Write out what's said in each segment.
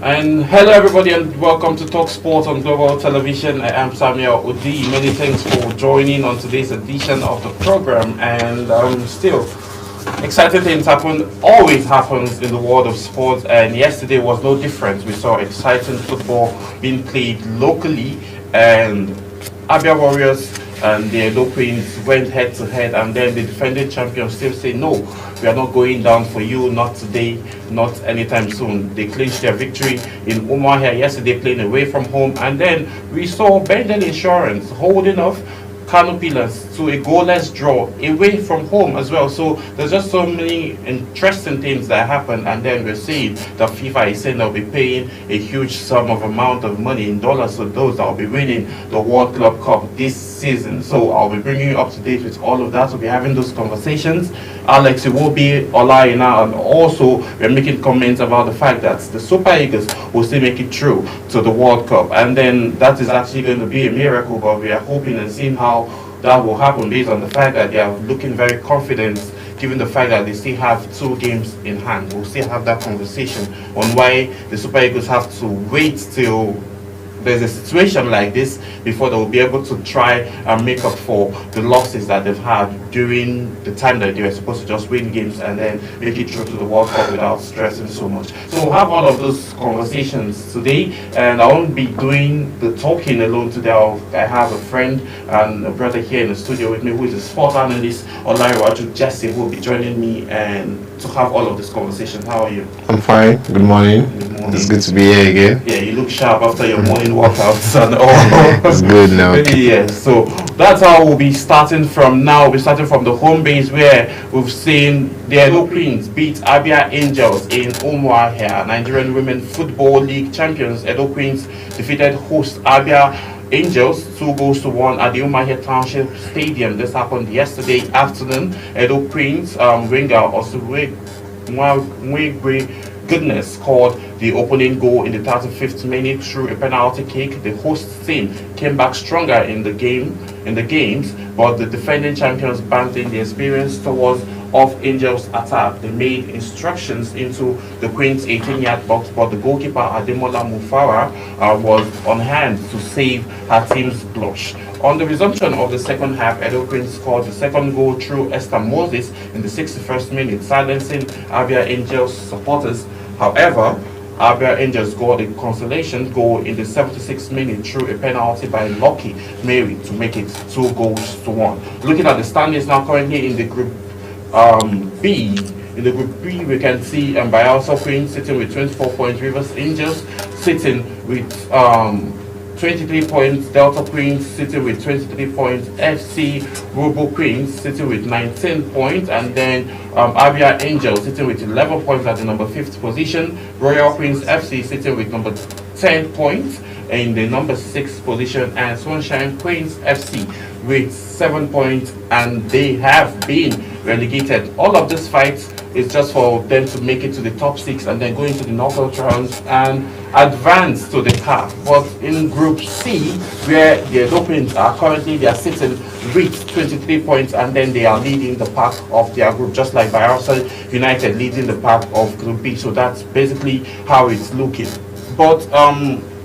And hello everybody and welcome to Talk Sport on Global Television. I am Samuel Odi. Many thanks for joining on today's edition of the program. And still, exciting things always happens in the world of sports, and yesterday was no different. We saw exciting football being played locally, and Abia Warriors and the Edo Queens went head to head, and then the defending champions still say no, we are not going down for you, not today, not anytime soon. They clinched their victory in Umuahia yesterday, playing away from home, and then we saw Bendel Insurance holding off Kano Pillars to a goalless draw away from home as well. So there's just so many interesting things that happen, and then we're seeing that FIFA is saying they'll be paying a huge sum of amount of money in dollars to those that will be winning the World Club Cup this season. So I'll be bringing you up to date with all of that. We'll be having those conversations. Alex Iwobi, Olayina, and also we're making comments about the fact that the Super Eagles will still make it through to the World Cup, and then that is actually going to be a miracle, but we are hoping and seeing how that will happen based on the fact that they are looking very confident, given the fact that they still have 2 games in hand. We'll still have that conversation on why the Super Eagles have to wait till there's a situation like this before they will be able to try and make up for the losses that they've had during the time that they were supposed to just win games and then make it through to the World Cup without stressing so much. So we'll have all of those conversations today, and I won't be doing the talking alone today. I have a friend and a brother here in the studio with me who is a sport analyst, Olaiwaju Jesse, who will be joining me and to have all of this conversation. How are you? I'm fine. Good morning. It's good to be here again. Yeah, you look sharp after your morning workouts and all. It's good now. Yeah, so that's how we'll be starting from now. We'll be starting from the home base where we've seen the Edo Queens beat Abia Angels in Umuahia. Nigerian Women Football League champions Edo Queens defeated host Abia Angels 2-1 at the Umuahia Township Stadium. This happened yesterday afternoon. Edo Queens winger Osugwe Goodness scored the opening goal in the 35th minute through a penalty kick. The host team came back stronger in the games, but the defending champions banked in the experience towards of Angels attack. They made instructions into the Queen's 18-yard box, but the goalkeeper Ademola Mufara was on hand to save her team's blush. On the resumption of the second half, Edo Queens scored the second goal through Esther Moses in the 61st minute, silencing Abia Angels supporters. However, Abia Angels scored a consolation goal in the 76th minute through a penalty by Lucky Mary to make it 2-1. Looking at the standings now, currently in the Group B. In the Group B, we can see Bayelsa Queens sitting with 24 points, Rivers Angels sitting with 23 points, Delta Queens sitting with 23 points, FC Robo Queens sitting with 19 points, and then Abia Angels sitting with 11 points at the number 5th position, Royal Queens FC sitting with number 10 points in the number 6th position, and Sunshine Queens FC with 7 points, and they have been relegated. All of this fight is just for them to make it to the top 6 and then go into the knockout rounds and advance to the CAF. But in Group C, where the Edo Queens are currently, they are sitting with 23 points, and then they are leading the pack of their group, just like Bayelsa United leading the pack of Group B. So that's basically how it's looking. But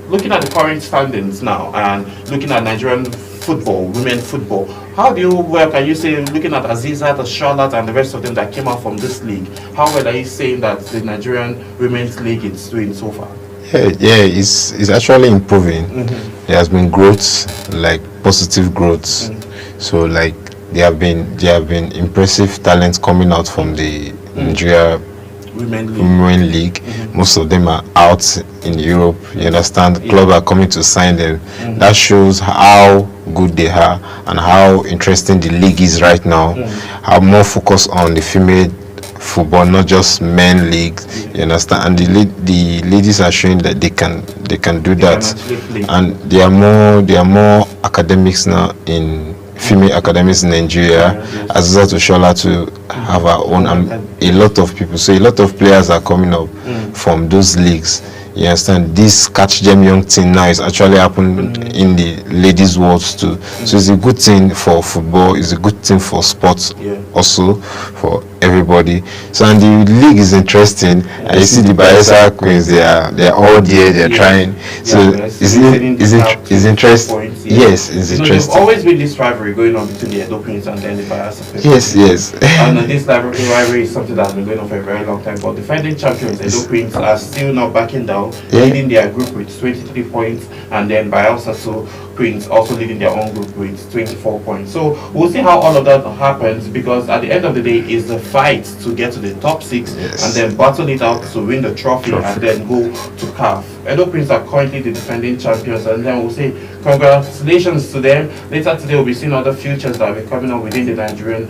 looking at the current standings now and looking at Nigerian football, women football, how do you can you say, looking at Azizat, the Charlotte, and the rest of them that came out from this league, how well are you saying that the Nigerian women's league is doing so far? Yeah, it's actually improving. There has been growth, like positive growth. So like there have been impressive talents coming out from the Nigeria Women League. Most of them are out in Europe. You understand? Clubs are coming to sign them. That shows how good they are and how interesting the league is right now. How more focus on the female football, not just men league. You understand? And the ladies are showing that they can do that, and there are more academics now in female academics in Nigeria, as well to Shola to have our own, and a lot of people. So a lot of players are coming up. from those leagues. You understand? This catch them young thing now is actually happening in the ladies' world too. So it's a good thing for football. It's a good thing for sports also for everybody. So and the league is interesting. And you see the Bayelsa Queens. They are all there. They're trying. So it's interesting. Yes, it's interesting. There's always been this rivalry going on between the Edo Queens and then the Bayelsa Queens. Yes. And this rivalry is something that's been going on for a very long time. But defending champions, Edo Queens, are still not backing down, leading their group with 23 points, and then Bayelsa Queens also leading their own group with 24 points. So we'll see how all of that happens, because at the end of the day, it's the fight to get to the top 6 and then battle it out to win the trophy and then go to CAF. Edo Queens are currently the defending champions, and then we'll say congratulations to them. Later today we'll be seeing other futures that will be coming up within the Nigerian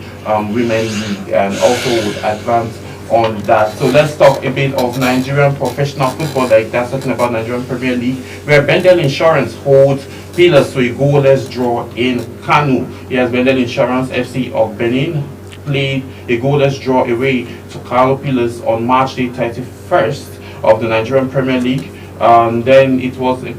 Women's League, and also would advance on that. So let's talk a bit of Nigerian professional football, like that's talking about Nigerian Premier League, where Bendel Insurance holds Pillars to a goalless draw in Kano. Yes, Bendel Insurance FC of Benin played a goalless draw away to Kano Pillars on March the 31st of the Nigerian Premier League. Then it was a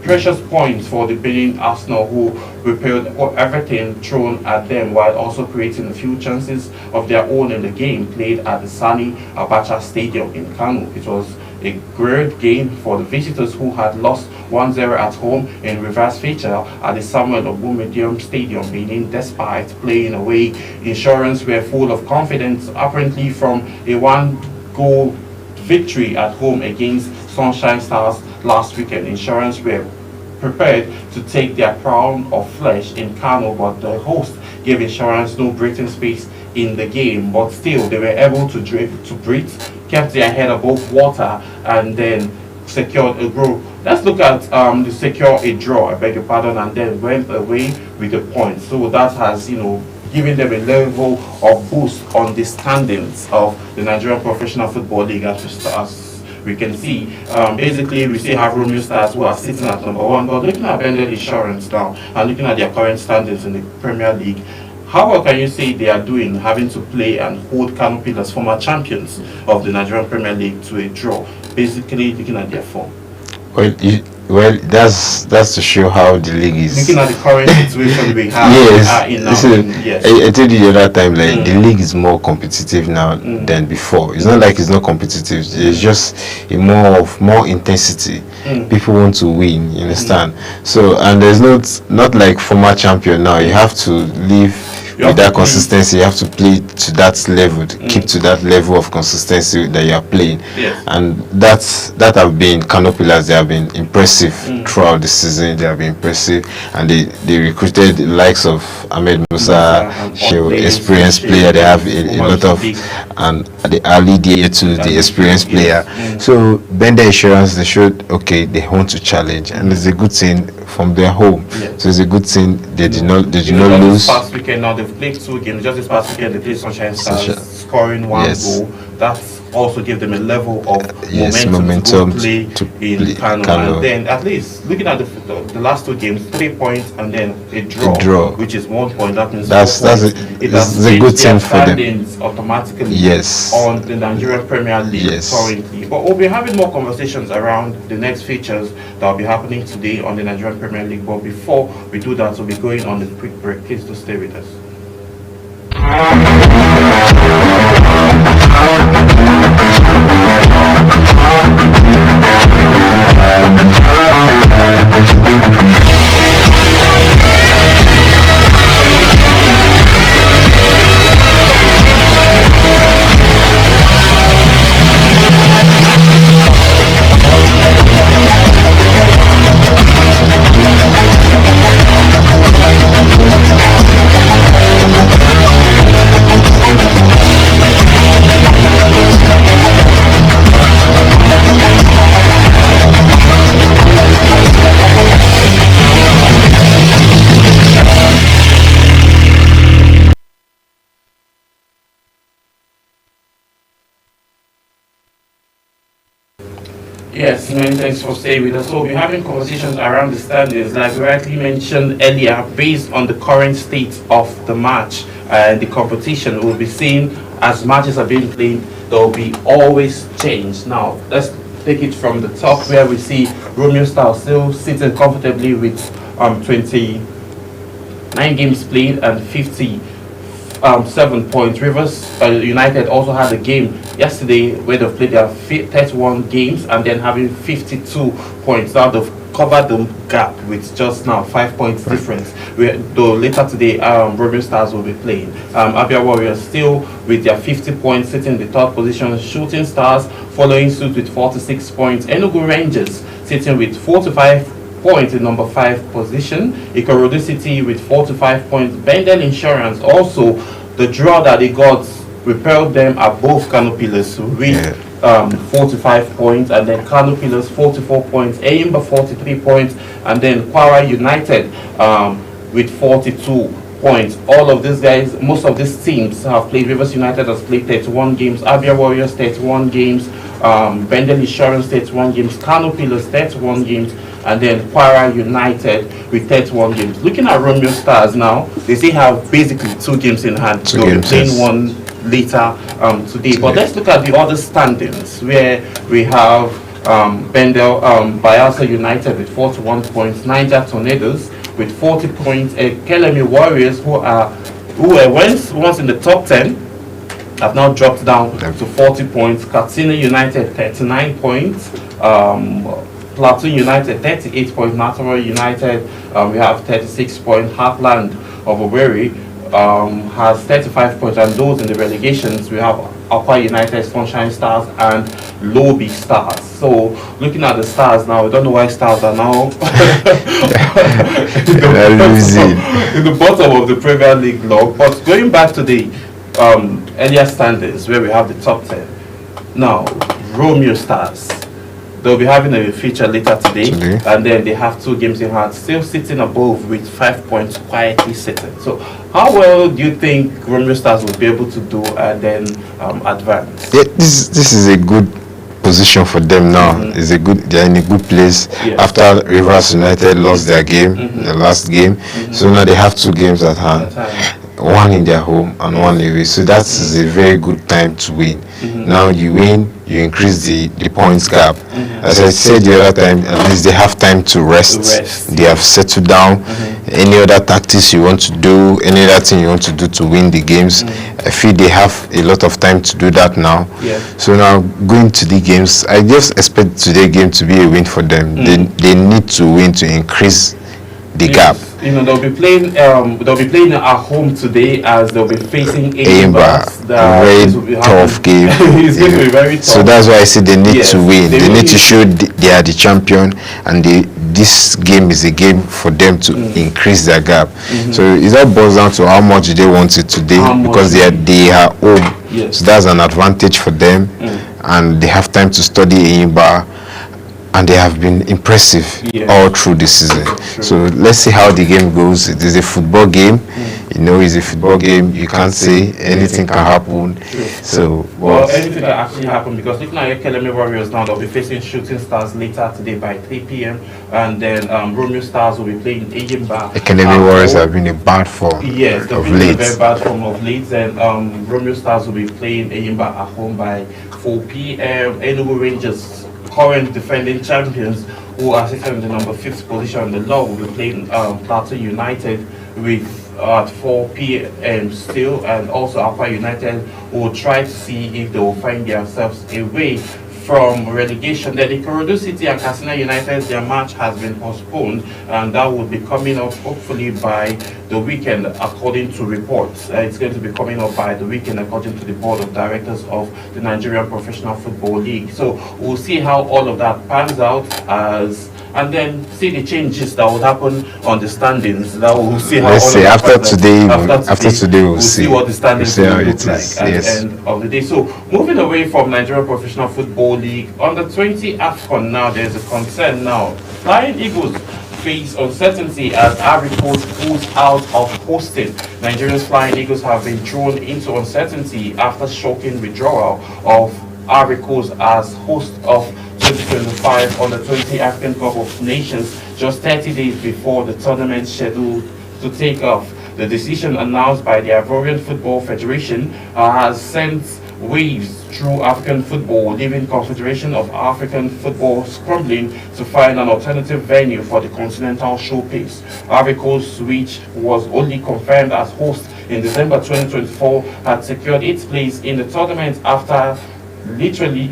precious points for the Benin Arsenal, who repelled everything thrown at them while also creating a few chances of their own in the game played at the Sani Abacha Stadium in Kano. It was a great game for the visitors, who had lost 1-0 at home in reverse feature at the Samuel Ogbomediam Stadium, Benin. Despite playing away, Insurance were full of confidence, apparently from a 1-goal victory at home against Sunshine Stars last weekend. Insurance were prepared to take their pound of flesh in Kano, but the host gave Insurance no breathing space in the game. But still, they were able to breathe, kept their head above water, and then secured a draw. Let's look at the secure a draw, I beg your pardon, and then went away with the points. So that has, given them a level of boost on the standings of the Nigerian Professional Football League, as we can see. Basically, we still have Romeo Stars, who are sitting at number 1, but looking at Bendel Insurance now and looking at their current standings in the Premier League, how well can you say they are doing, having to play and hold Kano Pillars, former champions of the Nigerian Premier League, to a draw? Basically, looking at their form. Well, that's to show how the league is. Looking at the current situation we have. Yes. I told you the other time, like the league is more competitive now than before. It's not like it's not competitive. It's just a more intensity. People want to win. You understand? So, and there's not like former champion now. You have to live with that consistency. You have to play to that level, to keep to that level of consistency that you are playing. And that have been Kano Pillars. They have been impressive throughout the season. They have been impressive, and they recruited the likes of Ahmed Musa, experienced player. They have a lot of, and the early day to the experienced player. So Bender Insurance, they showed they want to challenge, and it's a good thing from their home. So it's a good thing they did not lose. Past weekend now they've played 2 games. Just this past weekend they played Sunshine Stars, scoring 1 goal. That's also give them a level of momentum to play in Kano. And then at least looking at the last 2 games, 3 points and then a draw, which is 1 point. That means that's a good thing for them automatically on the Nigerian Premier League currently. But we'll be having more conversations around the next features that will be happening today on the Nigerian Premier League. But before we do that, we'll be going on a quick break. Please do stay with us. Yes, many thanks for staying with us. So we're having conversations around the standings, like we rightly mentioned earlier, based on the current state of the match and the competition. We'll be seeing as matches are being played, there will be always change. Now, let's take it from the top where we see Romeo Stars still sitting comfortably with 29 games played and 7 points. Rivers United also had a game yesterday where they've played their 31 games and then having 52 points. Now they've covered the gap with just now 5 points difference. Though later today, Romeo Stars will be playing. Abia Warriors still with their 50 points, sitting in the third position. Shooting Stars following suit with 46 points. Enugu Rangers sitting with 45 points in number 5 position. Ikorodu City with 45 points. Bendel Insurance also, the draw that they got repelled them above Kano Pillars with 45 points, and then Kano Pillars 44 points, Eyimba 43 points, and then Kwara United with 42 points. All of these guys, most of these teams have played. Rivers United has played 31 games, Abia Warriors 31 games, Bendel Insurance 31 games, Kano Pillars 31 games, and then Kwara United with 31 games. Looking at Romeo Stars now, they still have basically 2 games in hand. They'll be playing one later today. But let's look at the other standings where we have Bendel, Bayelsa United with 41 points, Niger Tornadoes with 40 points, Kelemi Warriors who were once in the top 10 have now dropped down to 40 points, Katsina United 39 points, Platoon United 38 points, Natural United we have 36 points, Heartland of Owerri has 35 points, and those in the relegations we have Akwa United, Sunshine Stars and Lobby Stars. So looking at the Stars now, we don't know why Stars are now in the bottom of the Premier League log. But going back to the earlier standings where we have the top 10. Now, Romeo Stars, they'll be having a feature later today, and then they have 2 games in hand, still sitting above with 5 points, quietly sitting. So how well do you think Romeo Stars will be able to do and then advance? Yeah, this is a good position for them now. They're in a good place after Rivers United lost their game, the last game. So now they have 2 games at hand, one in their home and one away. So that's a very good time to win. Now you win, you increase the points gap. As I said the other time, at least they have time to rest. They have settled down. Any other tactics you want to do, any other thing you want to do to win the games, I feel they have a lot of time to do that now. So now going to the games, I just expect today's game to be a win for them. They need to win to increase the gap. You know, they'll be playing at home today as they'll be facing Eyimba. Very tough game. It's going to be very tough. So that's why I say they need to win. They need to show they are the champion, and this game is a game for them to increase their gap. So it all boils down to how much they want it today, because they are home. So that's an advantage for them, and they have time to study Eyimba. And they have been impressive all through the season. So let's see how the game goes. It is a football game. You know, it's a football game. You can't say anything can happen. So anything can actually happen, because looking at Kelemi Warriors now, they'll be facing Shooting Stars later today by 3 p.m. And then Romeo Stars will be playing Eyimba. Kelemi Warriors have been in bad form. Yes, they've been in a very bad form of late. And Romeo Stars will be playing Eyimba at home by 4 p.m. Enugu Rangers, current defending champions, who are sitting in the number 5th position in the log, will be playing Plateau United with at 4 p.m. still, and also Akwa United will try to see if they will find themselves away from relegation. Then Ikorodu City and Katsina United, their match has been postponed, and that will be coming up hopefully by the weekend according to reports. It's going to be coming up by the weekend according to the board of directors of the Nigerian Professional Football League. So we'll see how all of that pans out, and then see the changes that would happen on the standings. That we'll see how. Let's see after today. After today, we'll see what the standings will look like at the end of the day. So moving away from Nigerian Professional Football League, under 20 AFCON now, there's a concern now. Flying Eagles face uncertainty as Ivory Coast pulls out of hosting. Nigeria's Flying Eagles have been thrown into uncertainty after shocking withdrawal of Ivory Coast as host of 2025 under 20 African Cup of Nations just 30 days before the tournament scheduled to take off. The decision announced by the Ivorian Football Federation has sent waves through African football, leaving Confederation of African Football scrambling to find an alternative venue for the continental showcase. Ivory Coast, which was only confirmed as host in December 2024, had secured its place in the tournament after literally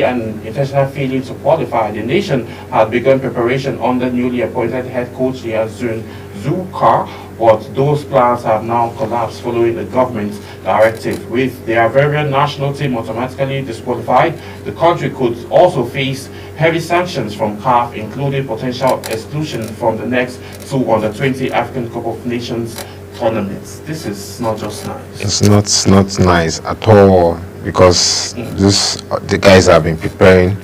and intentional failing to qualify. The nation had begun preparation under newly appointed head coach Yazun Zukar, but those plans have now collapsed following the government's directive. With the Ivorian national team automatically disqualified, the country could also face heavy sanctions from CAF, including potential exclusion from the next two Under-20 African Cup of Nations tournaments. This is not just nice. It's not nice at all, because the guys have been preparing,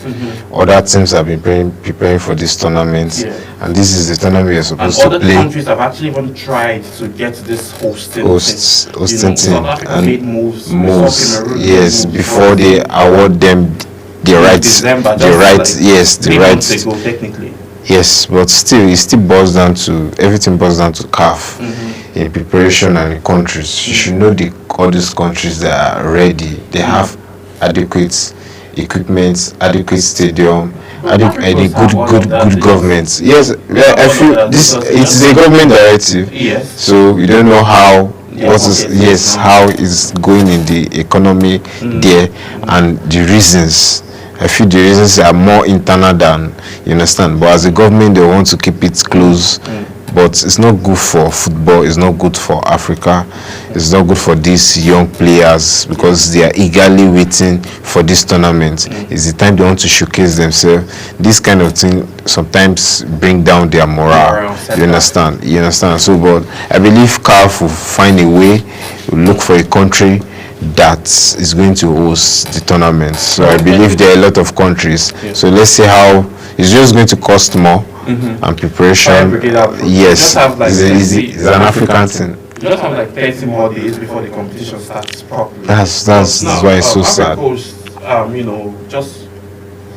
other teams have been preparing for this tournament, and this is the tournament you're supposed to play. And other countries have actually even tried to get this hosting team, South Africa made moves yes, before they award them the rights, the rights to go technically. Yes, but still, it still boils down to everything boils down to CAF in preparation and in countries. You should know all these countries that are ready. They have adequate equipment, adequate stadium, adequate good government. Yes, I feel this. It's a government directive. Yes. So you don't know how. How is going in the economy there, and the reasons. I feel the reasons are more internal than, you understand. But as a government, they want to keep it close. But it's not good for football. It's not good for Africa. It's not good for these young players, because they are eagerly waiting for this tournament. It's the time they want to showcase themselves. This kind of thing sometimes bring down their morale. You understand? So, but I believe CAF will find a way, will look for a country that is going to host the tournament. So I believe there are a lot of countries. So let's see how it's just going to cost more and preparation. Yes, it's an African thing. You just have like 30 more days before the competition starts properly. That's why it's so sad. Coast, just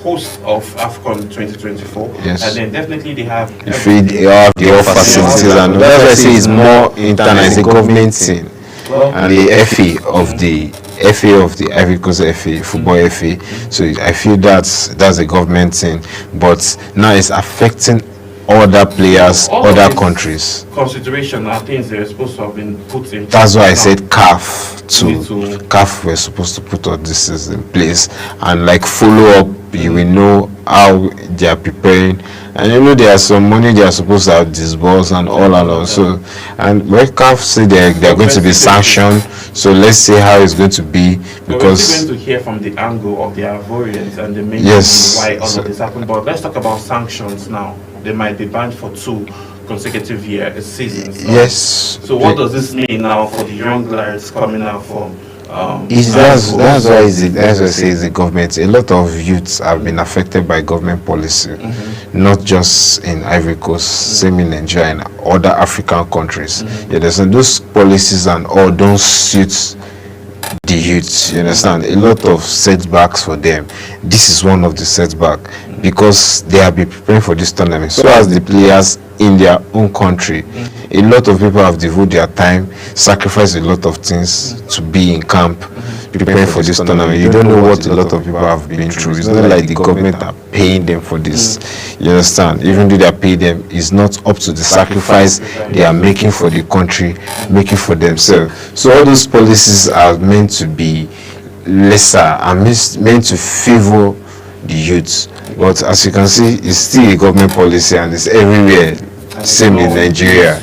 host of AFCON 2024, yes, and then definitely they have the facilities, and that's why I say it's more internal. It's a government thing. And the FA of the Ivory Coast FA, football FA. So I feel that's a government thing, but now it's affecting other players, other countries. Consideration are things they're supposed to have been put in. That's why I said CAF too. CAF were supposed to put all this in place and like follow up. You will know how they are preparing, and you know there are some money they are supposed to have disbursed and all along. So, and when CAF say they're going to be sanctioned, so let's see how it's going to be, because we're going to hear from the angle of the Ivorians and the main reason why all of this happened. But let's talk about sanctions now. They might be banned for 2 consecutive seasons. Yes. So what does this mean now for the young lads coming out from? That's why I say it's the government. A lot of youths have been affected by government policy, not just in Ivory Coast, same in Nigeria and other African countries. Those policies and all don't suit the youths. You understand? A lot of setbacks for them. This is one of the setbacks, because they have been preparing for this tournament. So as the players in their own country, a lot of people have devoted their time, sacrificed a lot of things to be in camp, preparing for this tournament. You don't know what a lot of people have been through. It's not like the government are paying them for this. You understand? Even though they are paying them, it's not up to the sacrifice they are making for the country, making for themselves. So all those policies are meant to be lesser, are meant to favor the youths. But as you can see, it's still a government policy, and it's everywhere. Same in Nigeria.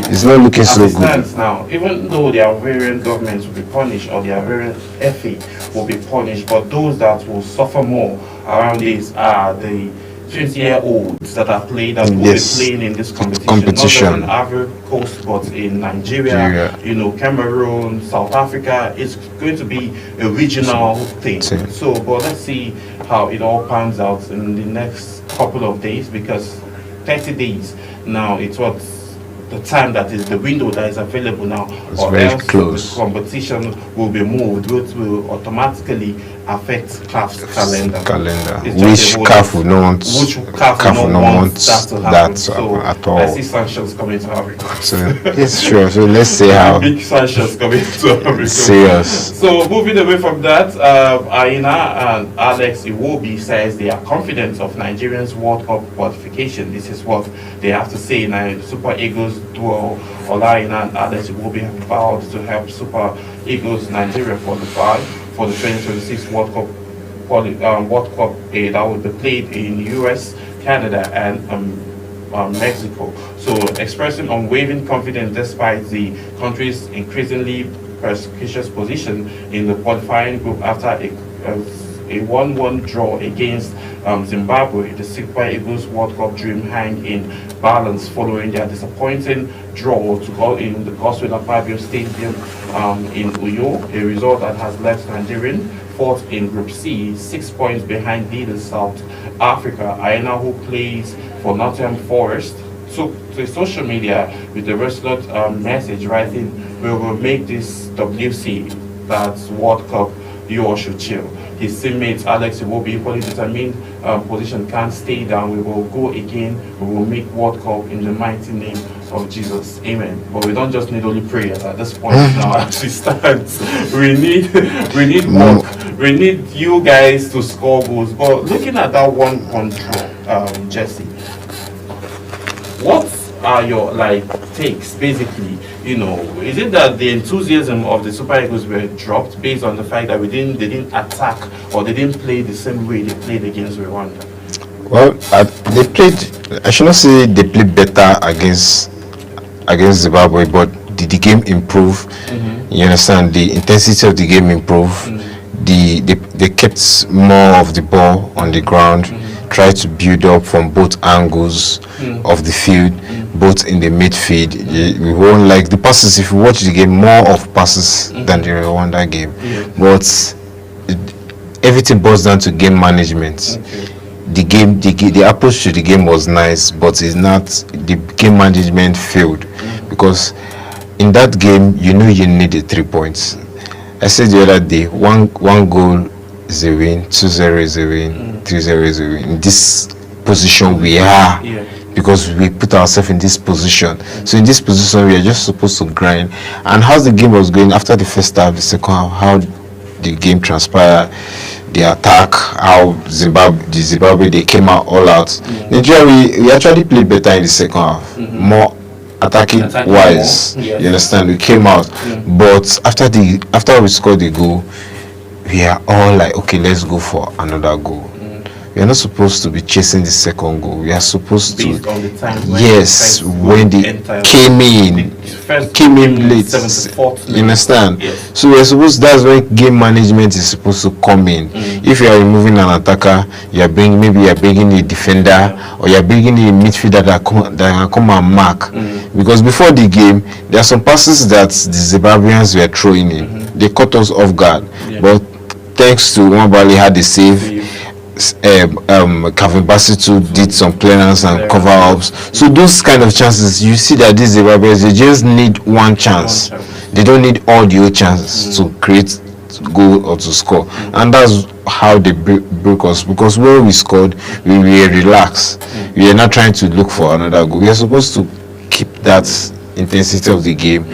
It's not looking so good now. Even though the Ivorian governments will be punished, or the Ivorian FA will be punished, but those that will suffer more around this are the 20-year-olds that will be playing in this competition. Not just in Ivory Coast, but in Nigeria, Cameroon, South Africa. It's going to be a regional thing. So, but let's see how it all pans out in the next couple of days, because 30 days now, it's what's the time that is the window that is available now, or very close. The competition will be moved, which will automatically affect CAF's calendar. It's Which just a whole CAF lot. will not want, Which CAF will not want that to happen. So at all. I see sanctions coming to Africa. So yes, sure. So let's see how Big sanctions coming to Africa. serious. So moving away from that, Aina and Alex Iwobi says they are confident of Nigerians World Cup qualification. This is what they have to say. Now, Super Eagles duo Olaina and Alex Iwobi have vowed to help Super Eagles Nigeria qualify for the 2026 World Cup that will be played in US, Canada, and Mexico. So expressing unwavering confidence despite the country's increasingly precarious position in the qualifying group after a 1-1 draw against Zimbabwe, the Super Eagles World Cup dream hang in balance following their disappointing draw to go in the Godswill Akpabio Stadium in Uyo, a result that has left Nigerian fourth in Group C, 6 points behind leaders South Africa. Aina, who plays for Nottingham Forest, took to social media with a resolute message writing, "We will make this WC, that's World Cup, you all should chill." His teammates Alex Iwobi, equally determined position, can't stay down. We will go again. We will make World Cup in the mighty name of Jesus. Amen. But we don't just need only prayers at this point now as we stand. We need work. We need you guys to score goals. But looking at that one control, Jesse, what are your takes basically? You know, is it that the enthusiasm of the Super Eagles were dropped based on the fact that they didn't attack or they didn't play the same way they played against Rwanda? Well, they played. I should not say they played better against Zimbabwe, but did the game improve? You understand, the intensity of the game improved. They kept more of the ball on the ground. Tried to build up from both angles of the field, both in the midfield. We won't like the passes. If you watch the game, more of passes than the Rwanda game. But everything boils down to game management. The approach to the game was nice, but it's not, the game management failed, because in that game you needed 3 points. I said the other day, one goal is a win, 2-0 is a win, 3-0 is a win. In this position we are, because we put ourselves in this position. So in this position we are just supposed to grind. And how the game was going after the first half, the second half, how the game transpired, the attack, how Zimbabwe they came out all out. Nigeria, we actually played better in the second half, more attacking wise. You understand? We came out, but after we scored the goal, we are all like, okay, let's go for another goal. We are not supposed to be chasing the second goal. We are supposed Based to, on the time when they came in late. 74th You understand? Yes. So we are supposed. That's when game management is supposed to come in. If you are removing an attacker, you are bringing a defender, or you are bringing a midfielder that can come and mark. Because before the game, there are some passes that the Zimbabweans were throwing in. They caught us off guard, but thanks to Nwabali had the save. Calvin Bassett did some clearance and cover ups. So those kind of chances, you see that these Zimbabweans, they just need one chance. They don't need all the other chances to create goal or to score. And that's how they broke us, because when we scored, we were relaxed. We are not trying to look for another goal. We are supposed to keep that intensity of the game,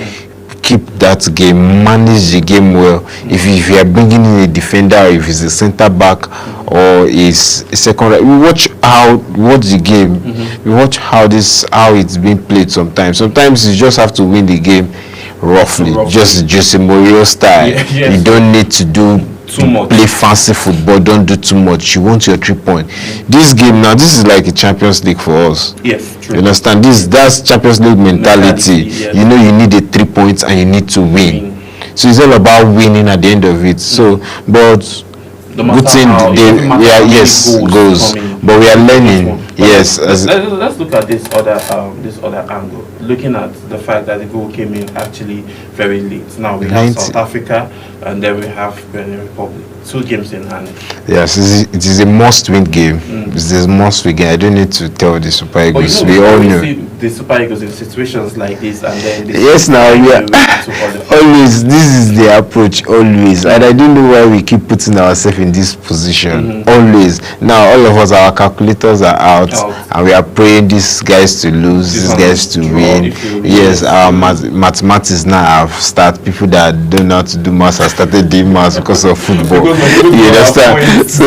keep that game, manage the game well. If you are bringing in a defender, or if it's a center back or is a second, we watch the game. We watch how it's being played. Sometimes you just have to win the game roughly. Just Jose Mourinho style. You don't need to do too much. Play fancy football, don't do too much. You want your 3 points. This game now, this is like a Champions League for us. Yes, true. You understand? That's Champions League mentality. Yes. You need the 3 points and you need to win. So it's all about winning at the end of it. So, but good thing goals. But we are learning. Yes. Let's look at this other angle. Looking at the fact that the goal came in actually very late. Now we have South Africa and then we have Benin Republic. 2 games in hand. Yes, it is a must-win game. It's a must-win game. I don't need to tell the Super Eagles. We all know. the Super Eagles in situations like this, and then they Yes, now find we a are way to qualify. always. This is the approach always, and I don't know why we keep putting ourselves in this position always. Now all of us, our calculators are out, and we are praying these guys to lose, This these one guys to draw, win. if you Yes, lose, our mathematics now have started. People that don't know how to do maths have started doing maths because of football. Because of football, You understand? points. So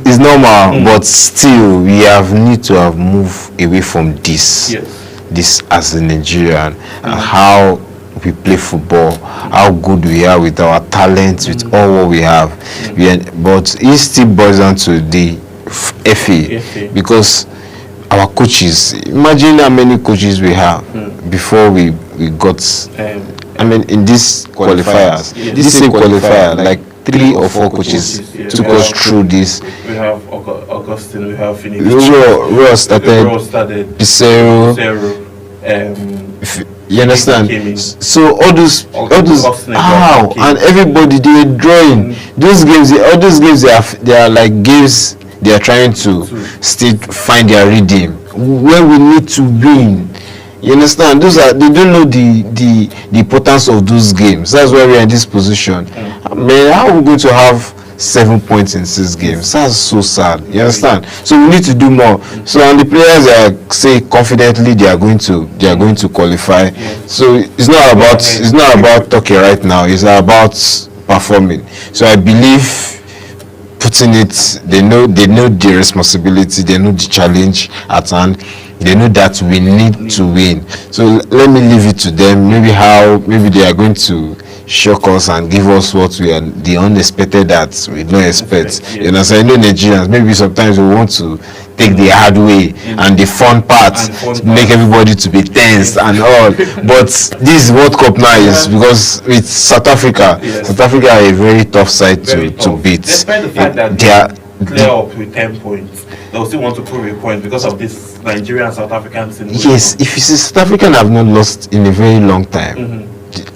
it's normal, but still we have need to have moved away from this. Yes. This as a Nigerian, and how we play football, how good we are with our talent, with all what we have. But it still boils down to the FA, FA. because our coaches, imagine how many coaches we have before we got, I mean, in these qualifiers, Yes. this same qualifier, like 3 or 4 coaches yeah. took We us have- through this. We have Augustine, we have Phoenix. Raw started, Raw started. Pissarro, Zero. you understand? came in. So all those Austin how came. and everybody they were drawing those games. All those games they are like games they are trying to still find their rhythm when we need to win. You understand? Those are, they don't know the importance of those games. That's why we are in this position. I mean, how are we going to have 7 points in 6 games? That's so sad. You understand? So we need to do more. So and the players are say confidently they are going to qualify. So it's not about talking right now. It's about performing. So I believe putting it, they know the responsibility, they know the challenge at hand, they know that we need to win. So let me leave it to them. Maybe they are going to shock us and give us what we are, the unexpected that we don't expect. Yes. You know, so I know Nigerians, maybe sometimes we want to take the hard way and the fun part, to make everybody to be tense and all. But this World Cup now is because with South Africa, South Africa are a very tough side Very to tough. beat. Despite the fact that They are clear up with 10 points, they'll still want to prove a point because of this Nigerian and South African team. yes, if you see South African have not lost in a very long time.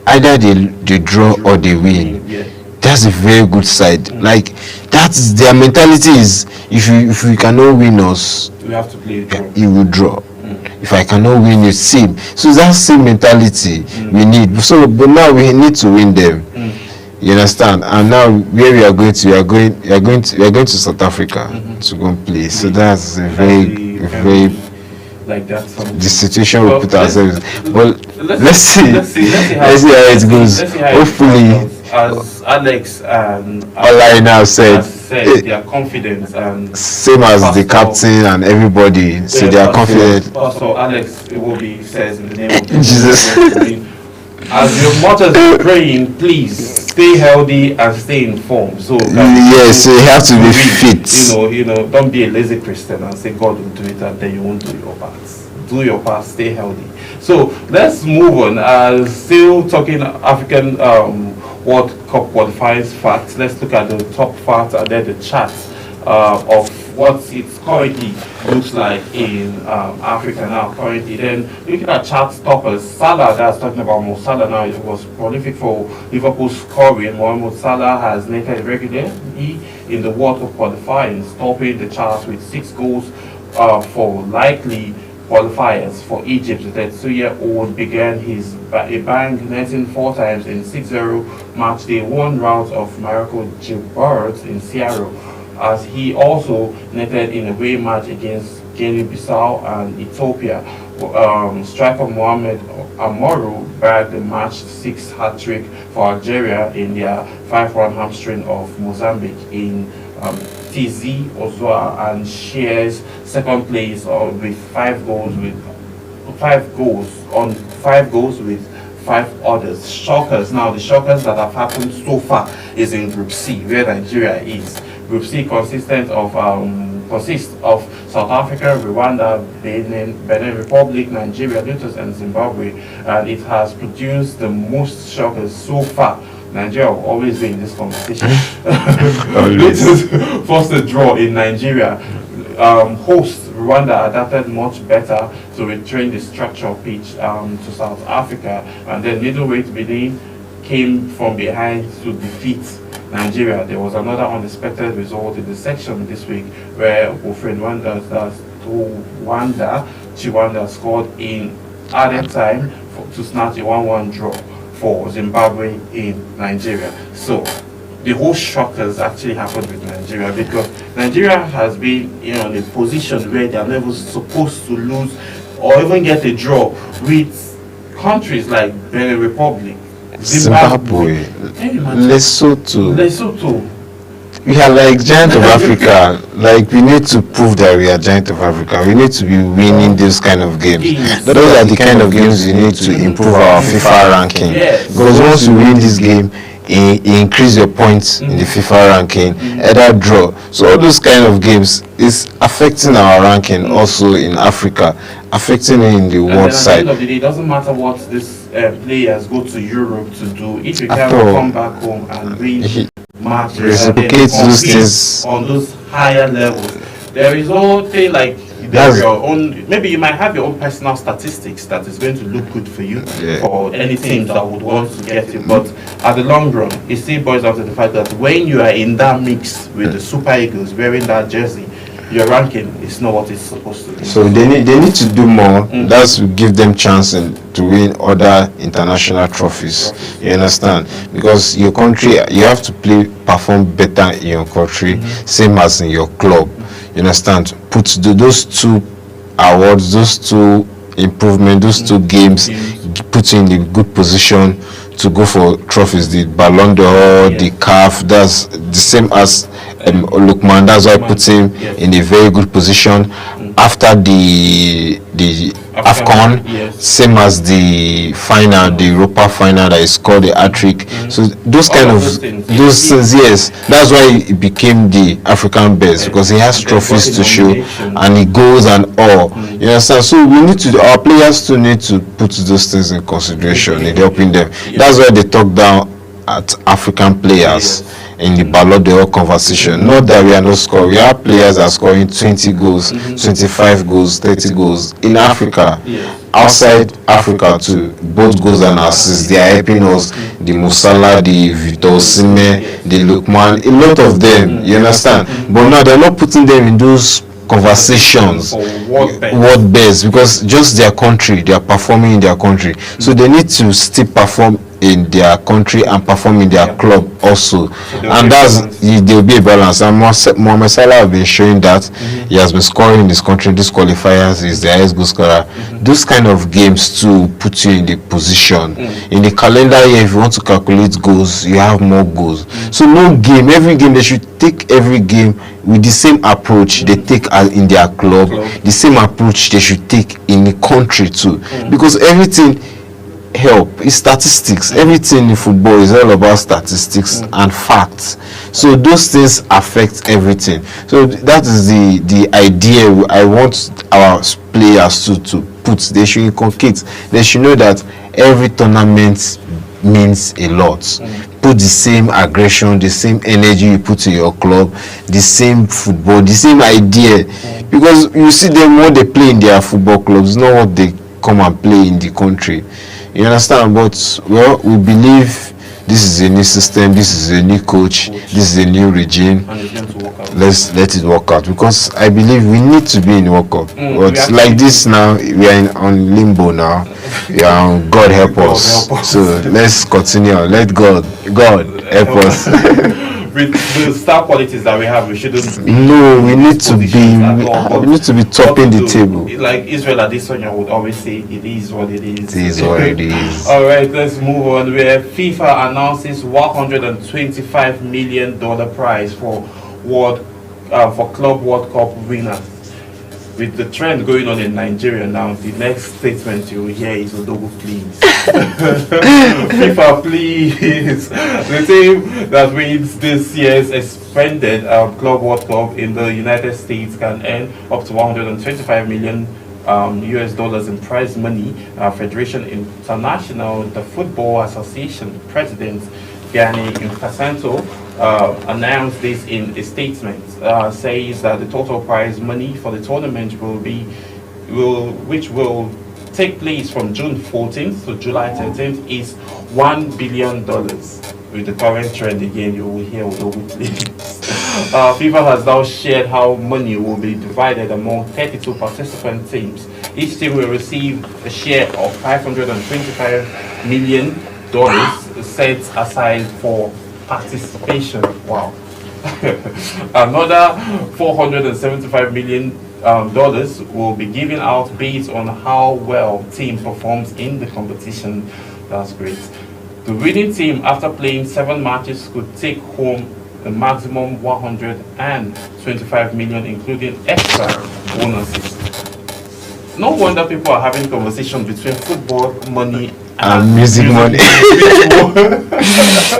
Either they draw or they win. Yeah. That's a very good side. Like that's their mentality is if you cannot win us, We have to play a draw. you will draw. If I cannot win you, same. So that same mentality we need. So but now we need to win them. You understand? And now where we are going to, we are going to South Africa to go and play. So that's a very like that. the situation we Well, put ourselves. Well, let's see. Let's see how it goes. let's see how it Hopefully, turns out. As Alex and Olai now said, they are confident and same as the captain and everybody, so they are confident. Also, Alex Iwobi says in the name of Jesus. As your much as you're praying, please stay healthy and stay informed. So Yes, so you have to be fit. You know, don't be a lazy Christian and say God will do it and then you won't do your part. Do your part, stay healthy. So let's move on. Still talking African World Cup qualifiers facts. Let's look at the top facts and then the charts of what it currently looks like in Africa now currently. Then looking at chart toppers, Salah, that's talking about Mo Salah now, it was prolific for Liverpool scoring. Mohamed Salah has netted regularly in the World Cup qualifying, topping the chart with 6 goals for likely qualifiers for Egypt. The 32-year-old began his bang, netting 4 times in 6-0 match day 1 round of Morocco Gilbert in Seattle, as he also netted in a away match against Guinea-Bissau and Ethiopia. Striker Mohamed Amoru bagged the match 6 hat-trick for Algeria in their 5-1 hamstring of Mozambique in TZ Ozoa, and shares second place with 5 goals with 5 others. Shockers. Now the shockers that have happened so far is in Group C, where Nigeria is. Group C consists of South Africa, Rwanda, Benin Republic, Nigeria, Lutus, and Zimbabwe, and it has produced the most shockers so far. Nigeria will always be in this competition. Lutus forced a draw in Nigeria. Host Rwanda adapted much better to retrain the structure pitch to South Africa, and then middleweight Benin came from behind to defeat Nigeria. There was another unexpected result in the section this week where Rwanda Chiwanda scored in added time to snatch a 1-1 draw for Zimbabwe in Nigeria. So the whole shockers actually happened with Nigeria, because Nigeria has been in a position where they are never supposed to lose or even get a draw with countries like Benin Republic, Zimbabwe, Lesotho. Lesotho. We are like giant of Africa. Like, we need to prove that we are giant of Africa. We need to be winning these kind of games. Those are the kind of games we need to improve our FIFA ranking. Because once you win this game, increase your points in the FIFA ranking, either draw. So all those kind of games is affecting our ranking also in Africa, affecting it in the world side. At the end of the day, it doesn't matter what these players go to Europe to do. If you can come back home and win matches, reciprocate those things on those higher levels, there is no thing like your own. Maybe you might have your own personal statistics that is going to look good for you, for any team that would want to get you. But at the long run, it still boils down to the fact that when you are in that mix with the Super Eagles wearing that jersey, your ranking is not what it's supposed to be. So they need to do more. That's to give them chance to win other international trophies. You understand? Because your country, you have to perform better in your country, same as in your club. You understand? Put those two awards, those two improvements, those two games, put you in a good position to go for trophies. The Ballon d'Or, the CAF, that's the same as Lookman. That's why I put him in a very good position. After the AFCON, same as the final, the Europa final that he scored the hat-trick. So those kind of those things, yes, that's why he became the African best, because he has trophies to show and he goes and all. You understand? So we need to, our players still need to put those things in consideration in helping them. That's why they talk down at African players in the Ballon d'Or conversation. Not that we are not scoring. We have players that are scoring 20 goals, 25 goals, 30 goals in Africa. Outside Africa too, both goals and assists, they are helping us. The Musala, the Victor Osimhen, the Lookman, a lot of them, you understand? But now they're not putting them in those conversations, world best, because just their country, they are performing in their country. So they need to still perform in their country and perform in their club also, and that's there will be a balance. And Mohamed Salah have been showing that he has been scoring in this country. This qualifiers is the highest goal scorer. Those kind of games to put you in the position in the calendar year. If you want to calculate goals, you have more goals. So no game, every game, they should take every game with the same approach they take in their club, the same approach they should take in the country too, because everything help is statistics. Everything in football is all about statistics and facts. So those things affect everything. So that is the idea I want our players to put. They should inculcate. They should know that every tournament means a lot. Put the same aggression, the same energy you put in your club, the same football, the same idea. Because you see them, what they play in their football clubs, not what they come and play in the country. You understand? But well, we believe this is a new system, this is a new coach, this is a new regime. Let's let it work out, because I believe we need to be in World Cup. But like this now, we are on limbo now. God help us. So let's continue. Let God help us. With the star qualities that we have, we shouldn't be. No, we need to be topping the table. Like Israel Adesanya would always say, it is what it is. It is what it is. All right, let's move on. Where FIFA announces $125 million prize for Club World Cup winners. With the trend going on in Nigeria now, the next statement you will hear is Odogu, please. FIFA, please. The team that wins this year's expanded Club World Cup in the United States can earn up to $125 million US dollars in prize money. Federation International, the Football Association President Gianni Infantino announced this in a statement, says that the total prize money for the tournament will take place from June 14th to July 13th is $1 billion. With the current trend again, you will hear the weekly. FIFA has now shared how money will be divided among 32 participant teams. Each team will receive a share of $525 million set aside for participation. Wow. Another $475 million will be given out based on how well team performs in the competition. That's great. The winning team, after playing 7 matches, could take home a maximum $125 million, including extra bonuses. No wonder people are having conversations between football money and music money.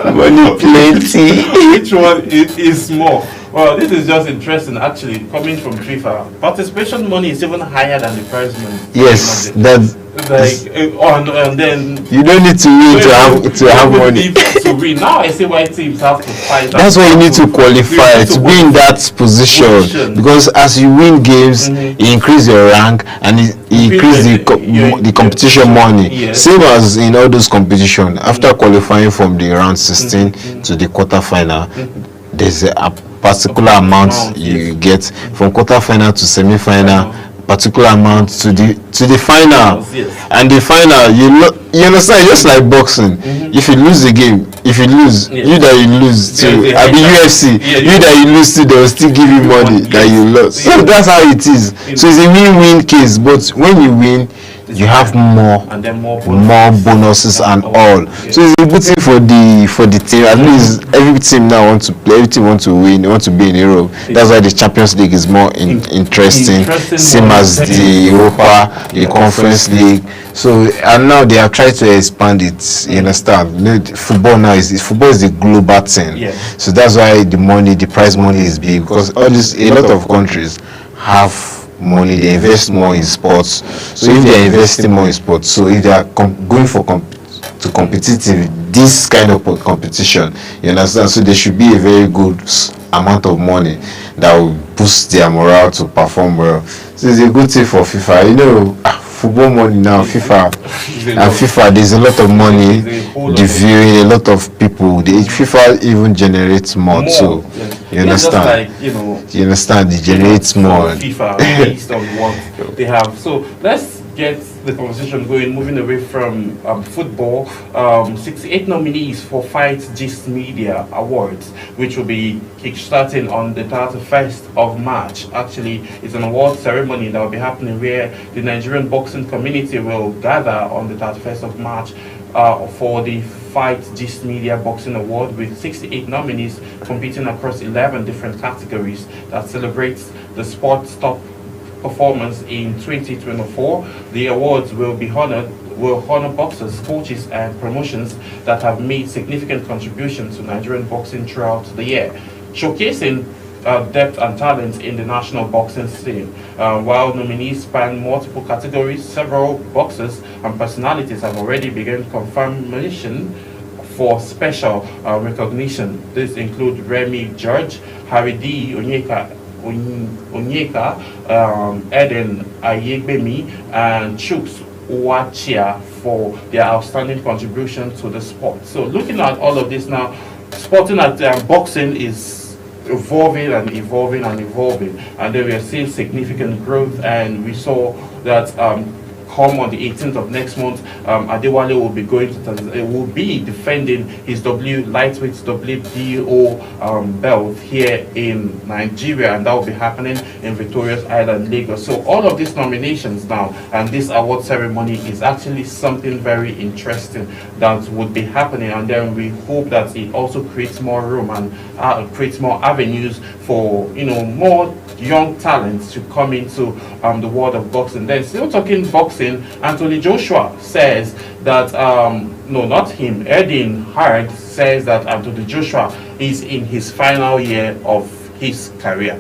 Money plenty. Which one is more? Well, this is just interesting, actually, coming from FIFA. Participation money is even higher than the prize money. Yes, that's like and then you don't need to win to have money. To win. Now I see why teams have to fight. That's why you need to qualify to be in that position, because as you win games, you increase your rank and you increase the competition money. Yes. Same as in all those competitions. After qualifying from the round 16 to the quarterfinal, there's a particular amount you get from quarterfinal to semi-final. Particular amount to the final, yes. And the final, you understand, just like boxing. If you lose the game, if you lose, you that you lose to at the UFC, you that you lose to, they will still give you money that you lost. So that's how it is. So it's a win-win case. But when you win, you have more and then more bonuses and all. So it's a good thing for the team. At least every team now wants to play, every team wants to win, they want to be in Europe. That's why the Champions League is more interesting, same as the Europa, the Conference League. So and now they have tried to expand it. You understand? Football is the global thing. Yeah. So that's why the prize money is big, because a lot of countries have money, they invest more in sports. So if they are investing more in sports, so if they are going for competitive, this kind of competition, you understand, so there should be a very good amount of money that will boost their morale to perform well. So it's a good thing for FIFA. Football money now, FIFA, there's a lot of money, the viewing, a lot of people. FIFA even generates more too. You understand? Just like, you understand? It generates more. FIFA based on what they have. So let's get the conversation going, moving away from football. 68 nominees for Fight Gist Media Awards, which will be kickstarting on the 31st of March. Actually, it's an award ceremony that will be happening where the Nigerian boxing community will gather on the 31st of March for the Fight Gist Media Boxing Award, with 68 nominees competing across 11 different categories that celebrates the sport's top performance in 2024. The awards will honor boxers, coaches, and promotions that have made significant contributions to Nigerian boxing throughout the year, showcasing depth and talent in the national boxing scene. While nominees span multiple categories, several boxers and personalities have already begun confirmation for special recognition. This include Remy George, Harry D. Onyeka, Eden Ayegbemi, and Chuks Wachia for their outstanding contribution to the sport. So looking at all of this now, sporting at boxing is evolving, and then we are seeing significant growth, and we saw that come on the 18th of next month, Adewale will be defending his lightweight WBO belt here in Nigeria, and that will be happening in Victoria's Island, Lagos. So all of these nominations now and this award ceremony is actually something very interesting that would be happening, and then we hope that it also creates more room and creates more avenues for more young talents to come into the world of boxing. Then still talking boxing, Anthony Joshua says that no, not him, Eden Hard says that Anthony Joshua is in his final year of his career.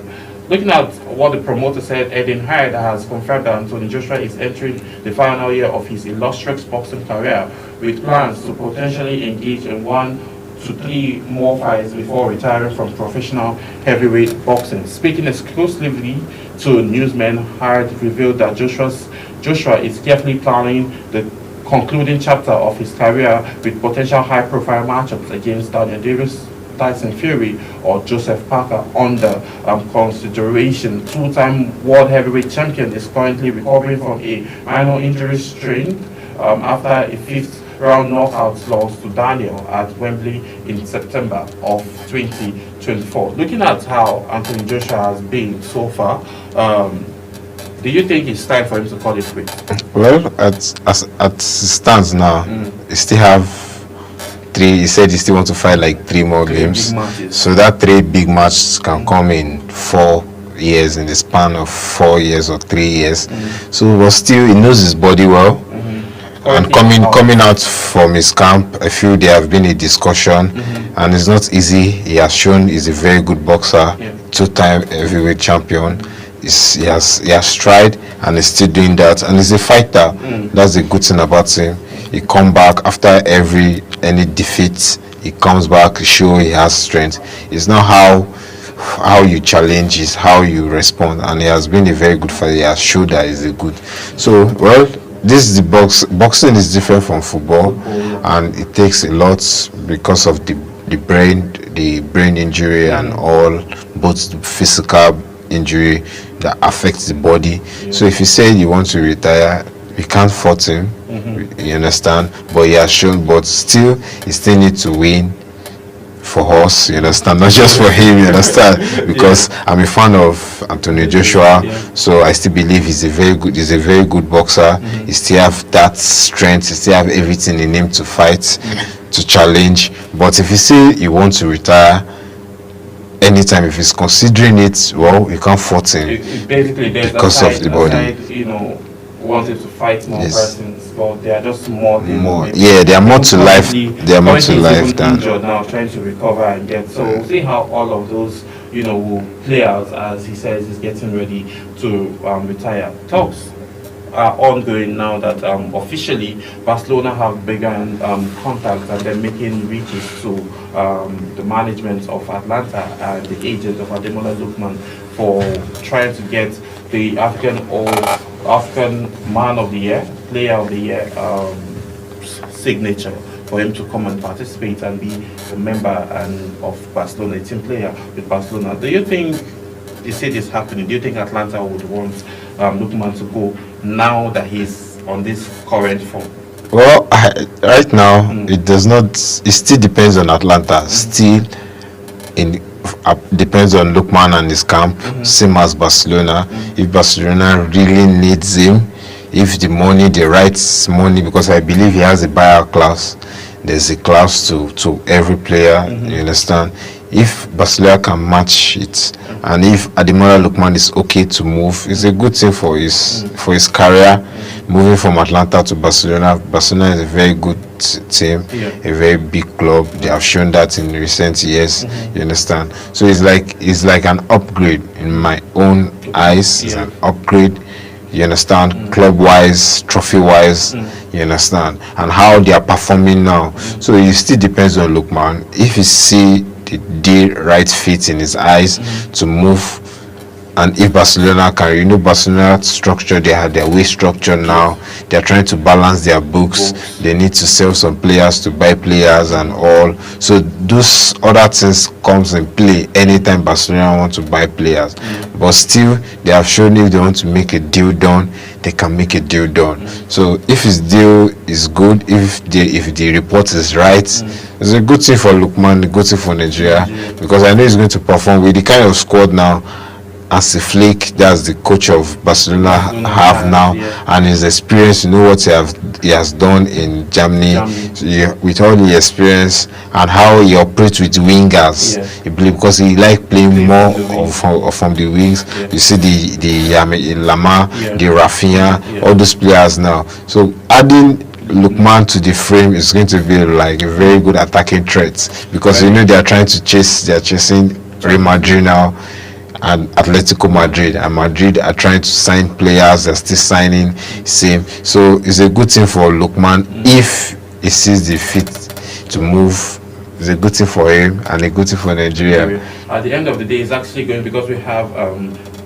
Looking at what the promoter said, Eden Hard has confirmed that Anthony Joshua is entering the final year of his illustrious boxing career, with plans to potentially engage in 1 to 3 more fights before retiring from professional heavyweight boxing. Speaking exclusively to newsmen, Hard revealed that Joshua's Joshua is carefully planning the concluding chapter of his career with potential high-profile matchups against Daniel Davis, Tyson Fury, or Joseph Parker under consideration. Two-time world heavyweight champion is currently recovering from a minor injury strain after a fifth-round knockout loss to Daniel at Wembley in September of 2024. Looking at how Anthony Joshua has been so far, do you think it's time for him to call it quits? Well, at stands now, he still have three. He said he still want to fight like three more games. So that three big matches can come in 4 years, in the span of 4 years or 3 years. So, but still, he knows his body well. And coming out from his camp, I feel there have been a discussion, and it's not easy. He has shown he's a very good boxer, two-time heavyweight champion. He has tried, and he's still doing that, and he's a fighter. That's the good thing about him. He come back after any defeat. He comes back, show he has strength. It's not how you challenge, it's how you respond, and he has been a very good fighter. He has showed that he's a good. So, well, this is the boxing is different from football, and it takes a lot because of the brain injury and all, both the physical injury that affects the body. So if you say you want to retire, we can't fault him. You understand? But he has shown, but still he still needs to win for us, you understand, not just for him, you understand, because I'm a fan of Anthony Joshua, so I still believe he's a very good boxer. He still have that strength, he still have everything in him to fight, to challenge. But if you say you want to retire anytime, if he's considering it, well, you can't fault him. Basically, because of the body. Wanted to fight more persons, but they are just more. They are more to life. They are more to life than injured now, trying to recover and get. So we'll see how all of those, will play out as he says he's getting ready to retire. Talks are ongoing now that officially Barcelona have begun contact and they're making reaches to the management of Atlanta and the agent of Ademola Lookman for trying to get the African Man of the Year, Player of the Year signature for him to come and participate and be a member of Barcelona, a team player with Barcelona. Do you think you see this happening? Do you think Atlanta would want Lookman to go now that he's on this current form? Well, right now it does not. It still depends on Atlanta. Still, depends on Lookman and his camp. Same as Barcelona. If Barcelona really needs him, if the right money, because I believe he has a buyout clause. There's a clause to every player. You understand? If Barcelona can match it, and if Ademola Lookman is okay to move, it's a good thing for his career. Moving from Atlanta to Barcelona, Barcelona is a very good team, a very big club. They have shown that in recent years. You understand? So it's like an upgrade in my own eyes. It's an upgrade. You understand? Club-wise, trophy-wise, you understand? And how they are performing now. So it still depends on Lookman. If you see the right fit in his eyes to move, and if Barcelona can, Barcelona structure, they have their way structure now. They're trying to balance their books. They need to sell some players to buy players and all. So those other things comes in play anytime Barcelona want to buy players. But still, they have shown if they want to make a deal done, they can make a deal done. So if his deal is good, if the report is right, it's a good thing for Lookman, a good thing for Nigeria, because I know he's going to perform with the kind of squad now. Hansi Flick, that's the coach of Barcelona have now, and his experience, what he has done in Germany. With all the experience and how he operates with wingers, because he like playing more from the wings. You see the Lamar, the Rafinha, all those players now. So adding Lookman to the frame is going to be like a very good attacking threat, because they are chasing Real Madrid now and Atletico Madrid, and Madrid are trying to sign players. They're still signing same. So it's a good thing for Lookman if he sees the fit to move. It's a good thing for him and a good thing for Nigeria. At the end of the day, it's actually going, because we have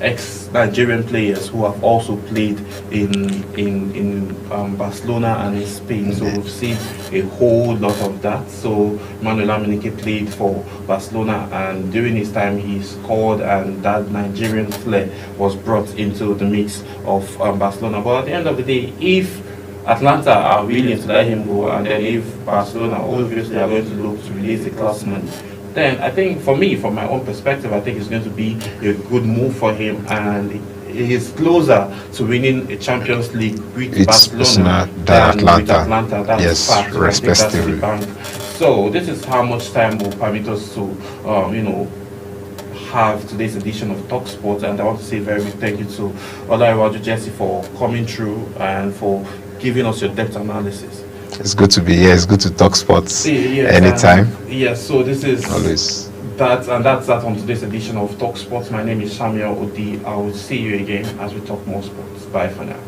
ex-Nigerian players who have also played in Barcelona and in Spain. So we've seen a whole lot of that. So Manuel Amunike played for Barcelona, and during his time he scored, and that Nigerian flair was brought into the mix of Barcelona. But at the end of the day, if Atlanta are willing to let him go, and then if Barcelona obviously are going to look to release the classman, then I think for me, from my own perspective, I think it's going to be a good move for him, and he is closer to winning a Champions League with Barcelona than with Atlanta. That's yes, fact. respectively. So this is how much time will permit us to, have today's edition of Talk Sports, and I want to say a very big thank you to Olaiwaju Jesse for coming through and for giving us your depth analysis. It's good to be here. It's good to talk sports anytime. Yes, so this is always that, and that's that on today's edition of Talk Sports. My name is Samuel Odi. I will see you again as we talk more sports. Bye for now.